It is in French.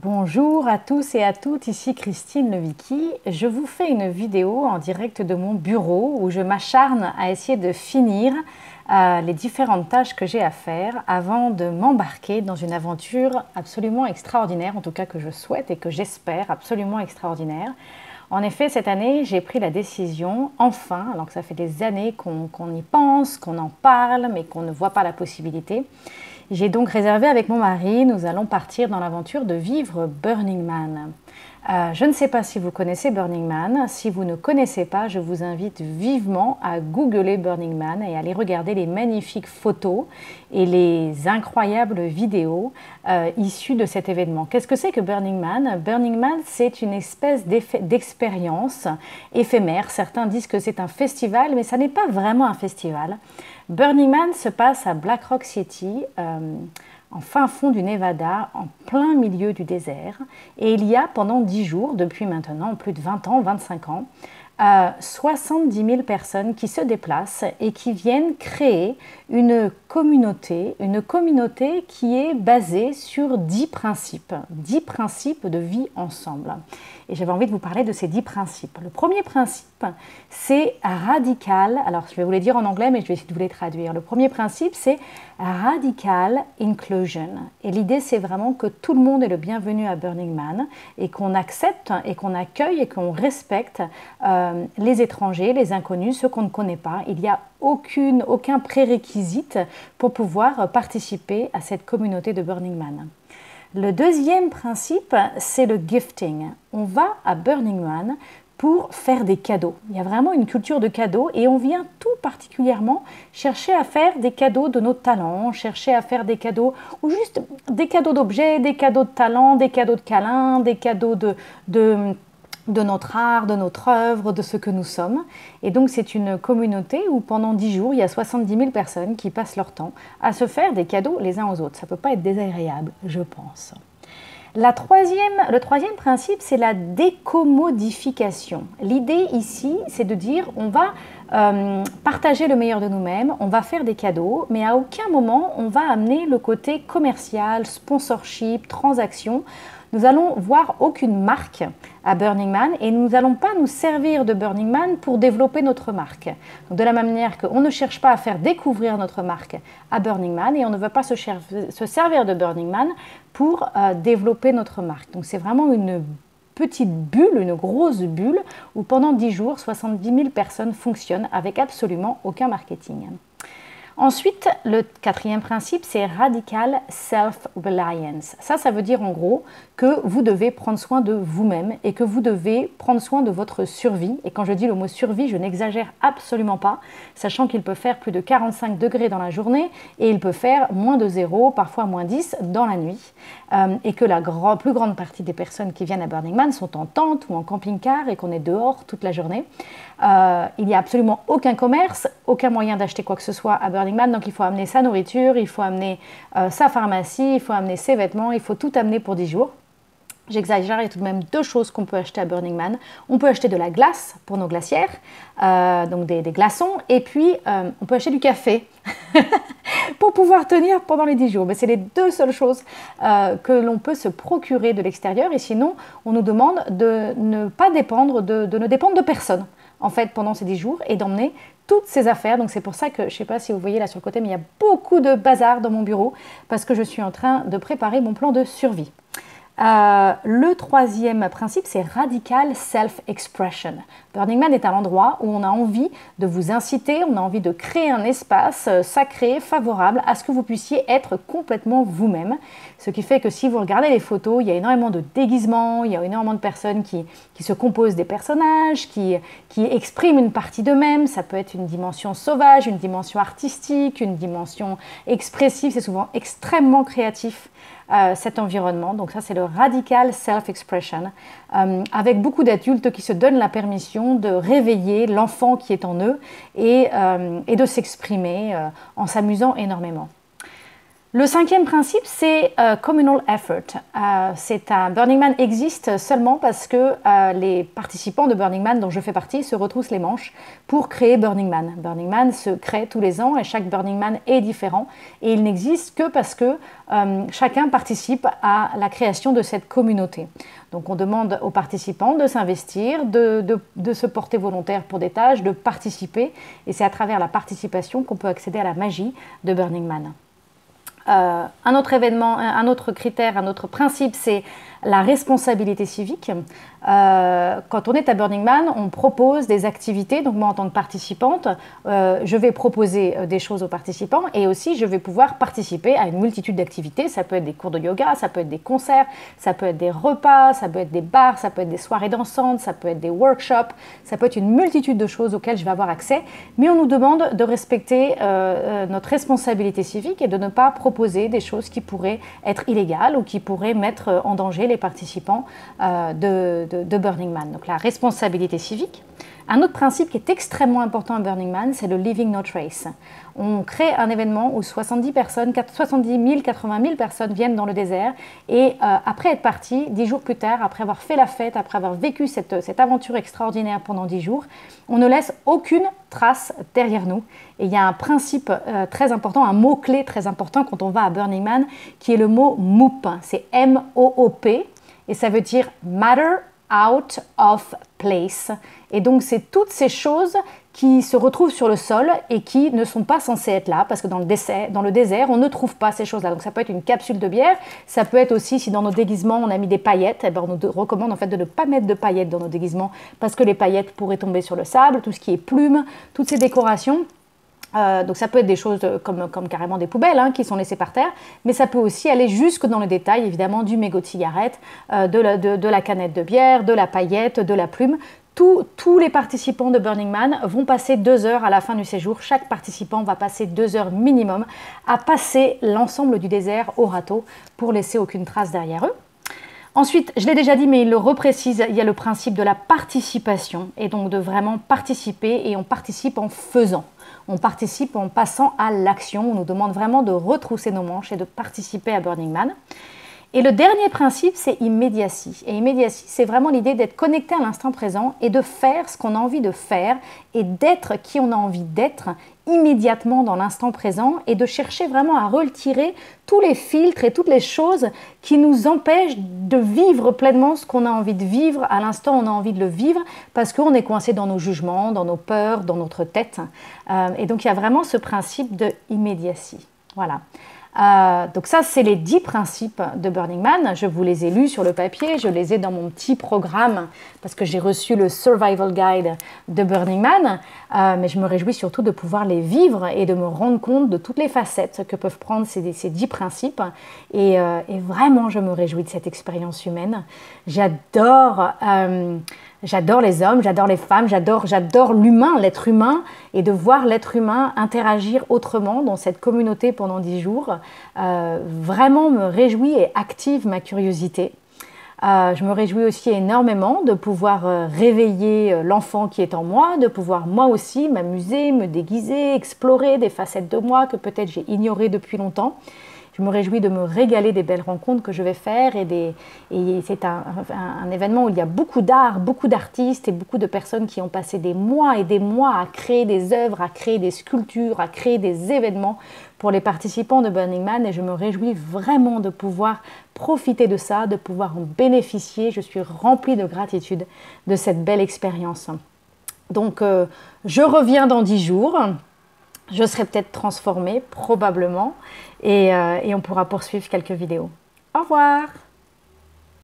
Bonjour à tous et à toutes, ici Christine Levicki. Je vous fais une vidéo en direct de mon bureau où je m'acharne à essayer de finir les différentes tâches que j'ai à faire avant de m'embarquer dans une aventure absolument extraordinaire, en tout cas que je souhaite et que j'espère absolument extraordinaire. En effet, cette année, j'ai pris la décision, enfin, alors que ça fait des années qu'on y pense, qu'on en parle, mais qu'on ne voit pas la possibilité. J'ai donc réservé avec mon mari, nous allons partir dans l'aventure de vivre Burning Man. Je ne sais pas si vous connaissez Burning Man. Si vous ne connaissez pas, je vous invite vivement à googler Burning Man et à aller regarder les magnifiques photos et les incroyables vidéos issues de cet événement. Qu'est-ce que c'est que Burning Man? Burning Man, c'est une espèce d'expérience éphémère. Certains disent que c'est un festival, mais ça n'est pas vraiment un festival. Burning Man se passe à Black Rock City, en fin fond du Nevada, en plein milieu du désert. Et il y a pendant 10 jours, depuis maintenant plus de 20 ans, 25 ans, 70 000 personnes qui se déplacent et qui viennent créer une communauté qui est basée sur 10 principes de vie ensemble. Et j'avais envie de vous parler de ces 10 principes. Le premier principe, c'est radical. Alors, je vais vous les dire en anglais, mais je vais essayer de vous les traduire. Le premier principe, c'est radical inclusion. Et l'idée, c'est vraiment que tout le monde est le bienvenu à Burning Man et qu'on accepte et qu'on accueille et qu'on respecte les étrangers, les inconnus, ceux qu'on ne connaît pas. Il n'y a aucun prérequisite pour pouvoir participer à cette communauté de Burning Man. Le deuxième principe, c'est le gifting. On va à Burning Man pour faire des cadeaux. Il y a vraiment une culture de cadeaux et on vient tout particulièrement chercher à faire des cadeaux de nos talents, chercher à faire des cadeaux ou juste des cadeaux d'objets, des cadeaux de talents, des cadeaux de câlins, des cadeaux de notre art, de notre œuvre, de ce que nous sommes. Et donc c'est une communauté où pendant 10 jours, il y a 70 000 personnes qui passent leur temps à se faire des cadeaux les uns aux autres. Ça ne peut pas être désagréable, je pense. Le troisième principe, c'est la décommodification. L'idée ici, c'est de dire on va partager le meilleur de nous-mêmes, on va faire des cadeaux, mais à aucun moment on va amener le côté commercial, sponsorship, transaction. Nous allons voir aucune marque à Burning Man et nous n'allons pas nous servir de Burning Man pour développer notre marque. Donc de la même manière qu'on ne cherche pas à faire découvrir notre marque à Burning Man et on ne veut pas se servir de Burning Man pour développer notre marque. Donc c'est vraiment une petite bulle, une grosse bulle où pendant 10 jours, 70 000 personnes fonctionnent avec absolument aucun marketing. Ensuite, le quatrième principe, c'est radical self-reliance. Ça veut dire en gros que vous devez prendre soin de vous-même et que vous devez prendre soin de votre survie. Et quand je dis le mot survie, je n'exagère absolument pas, sachant qu'il peut faire plus de 45 degrés dans la journée et il peut faire moins de 0, parfois moins 10 dans la nuit. Et que la plus grande partie des personnes qui viennent à Burning Man sont en tente ou en camping-car et qu'on est dehors toute la journée. Il n'y a absolument aucun commerce, aucun moyen d'acheter quoi que ce soit à Burning Man, donc il faut amener sa nourriture, il faut amener sa pharmacie, il faut amener ses vêtements, il faut tout amener pour 10 jours. J'exagère, il y a tout de même 2 choses qu'on peut acheter à Burning Man. On peut acheter de la glace pour nos glacières, donc des glaçons, et puis on peut acheter du café pour pouvoir tenir pendant les 10 jours. Mais c'est les 2 seules choses que l'on peut se procurer de l'extérieur, et sinon on nous demande de ne pas dépendre, de ne dépendre de personne en fait pendant ces 10 jours et d'emmener toutes ces affaires. Donc c'est pour ça que, je ne sais pas si vous voyez là sur le côté, mais il y a beaucoup de bazar dans mon bureau parce que je suis en train de préparer mon plan de survie. Le troisième principe, c'est radical self-expression. Burning Man est un endroit où on a envie de vous inciter, on a envie de créer un espace sacré, favorable à ce que vous puissiez être complètement vous-même. Ce qui fait que si vous regardez les photos, il y a énormément de déguisements, il y a énormément de personnes qui se composent des personnages, qui expriment une partie d'eux-mêmes. Ça peut être une dimension sauvage, une dimension artistique, une dimension expressive. C'est souvent extrêmement créatif. Cet environnement. Donc ça, c'est le radical self-expression, avec beaucoup d'adultes qui se donnent la permission de réveiller l'enfant qui est en eux et de s'exprimer en s'amusant énormément. Le cinquième principe, c'est communal effort. Burning Man existe seulement parce que les participants de Burning Man, dont je fais partie, se retroussent les manches pour créer Burning Man. Burning Man se crée tous les ans et chaque Burning Man est différent. Et il n'existe que parce que chacun participe à la création de cette communauté. Donc on demande aux participants de s'investir, de se porter volontaire pour des tâches, de participer. Et c'est à travers la participation qu'on peut accéder à la magie de Burning Man. Un autre événement, un autre critère, un autre principe, c'est la responsabilité civique. Quand on est à Burning Man, on propose des activités. Donc moi, en tant que participante, je vais proposer des choses aux participants et aussi je vais pouvoir participer à une multitude d'activités. Ça peut être des cours de yoga, ça peut être des concerts, ça peut être des repas, ça peut être des bars, ça peut être des soirées dansantes, ça peut être des workshops, ça peut être une multitude de choses auxquelles je vais avoir accès. Mais on nous demande de respecter notre responsabilité civique et de ne pas proposer des choses qui pourraient être illégales ou qui pourraient mettre en danger les participants de Burning Man. Donc la responsabilité civique. Un autre principe qui est extrêmement important à Burning Man, c'est le Leaving No Trace. On crée un événement où 70 000, 80 000 personnes viennent dans le désert et après être partis, 10 jours plus tard, après avoir fait la fête, après avoir vécu cette aventure extraordinaire pendant 10 jours, on ne laisse aucune trace derrière nous. Et il y a un principe très important, un mot-clé très important quand on va à Burning Man, qui est le mot MOOP. C'est M-O-O-P et ça veut dire Matter Out of Place. Et donc, c'est toutes ces choses qui se retrouvent sur le sol et qui ne sont pas censées être là, parce que dans le désert, on ne trouve pas ces choses-là. Donc, ça peut être une capsule de bière, ça peut être aussi, si dans nos déguisements, on a mis des paillettes, eh ben, on nous recommande en fait de ne pas mettre de paillettes dans nos déguisements, parce que les paillettes pourraient tomber sur le sable, tout ce qui est plumes, toutes ces décorations. Donc ça peut être des choses comme carrément des poubelles qui sont laissées par terre, mais ça peut aussi aller jusque dans le détail, évidemment, du mégot de cigarette, de la canette de bière, de la paillette, de la plume. Tous les participants de Burning Man vont passer 2 heures à la fin du séjour. Chaque participant va passer 2 heures minimum à passer l'ensemble du désert au râteau pour laisser aucune trace derrière eux. Ensuite, je l'ai déjà dit, mais il le reprécise, il y a le principe de la participation, et donc de vraiment participer, et on participe en faisant. On participe en passant à l'action. On nous demande vraiment de retrousser nos manches et de participer à Burning Man. Et le dernier principe, c'est immediacy. Et immediacy, c'est vraiment l'idée d'être connecté à l'instant présent et de faire ce qu'on a envie de faire et d'être qui on a envie d'être immédiatement dans l'instant présent et de chercher vraiment à retirer tous les filtres et toutes les choses qui nous empêchent de vivre pleinement ce qu'on a envie de vivre à l'instant où on a envie de le vivre parce qu'on est coincé dans nos jugements, dans nos peurs, dans notre tête. Et donc il y a vraiment ce principe de immediacy. Voilà. Donc ça, c'est les 10 principes de Burning Man. Je vous les ai lus sur le papier, je les ai dans mon petit programme parce que j'ai reçu le Survival Guide de Burning Man. Mais je me réjouis surtout de pouvoir les vivre et de me rendre compte de toutes les facettes que peuvent prendre ces 10 principes. Et vraiment, je me réjouis de cette expérience humaine. J'adore les hommes, j'adore les femmes, j'adore l'humain, l'être humain, et de voir l'être humain interagir autrement dans cette communauté pendant 10 jours, vraiment me réjouit et active ma curiosité. Je me réjouis aussi énormément de pouvoir réveiller l'enfant qui est en moi, de pouvoir moi aussi m'amuser, me déguiser, explorer des facettes de moi que peut-être j'ai ignorées depuis longtemps. Je me réjouis de me régaler des belles rencontres que je vais faire et c'est un événement où il y a beaucoup d'art, beaucoup d'artistes et beaucoup de personnes qui ont passé des mois et des mois à créer des œuvres, à créer des sculptures, à créer des événements pour les participants de Burning Man et je me réjouis vraiment de pouvoir profiter de ça, de pouvoir en bénéficier. Je suis remplie de gratitude de cette belle expérience. Donc, je reviens dans 10 jours. Je serai peut-être transformée, probablement, et on pourra poursuivre quelques vidéos. Au revoir!